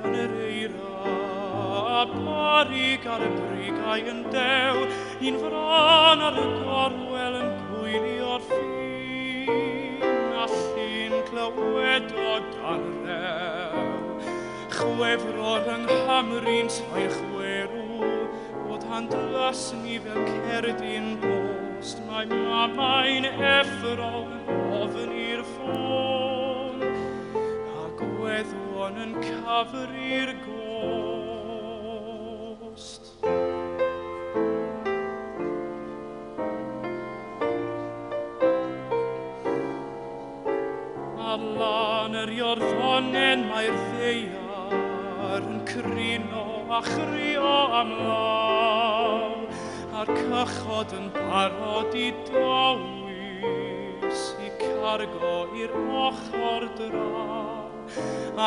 yn yr eira, barig ar y brigau yn dew, un fran ar y gorwel yn gwylio'r ffin, a llun clywed o dan rew. Chwefror yng Nghymru'n tair chwerw, bod handlasni fel cerdyn bost, mae mamau'n effro yn ofyn i'r ffôn, a gweddwon yn cyfri'r gost. A lan yr iorfonen mae'r ddeiar yn crino a chrio am law, a'r cychod yn barod I dowis I cargo i'r ochr draw,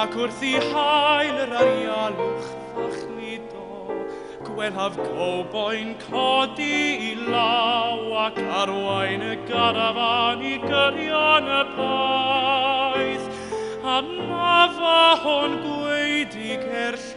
ac wrth I hael yr arialwch ffachlido, gwelhaf gowboi'n codi I law, ac arwain y garafan I gyrion y paith, a nafa hon gweidig llaw.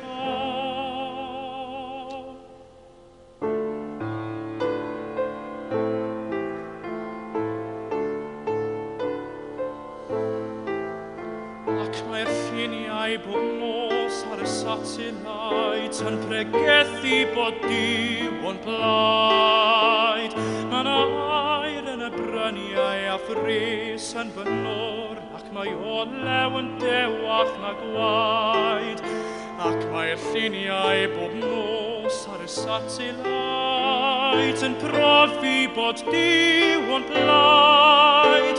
Ac mae'r lluniau bob nos ar y satellite yn pregethu bod Tywod blaid. Mae'n air yn y bryniau a ffris yn bynwr, ac mae olew yn dewach na gwaed. Ac mae'r lluniau bob nos ar y satellite yn profi bod Tywod blaid.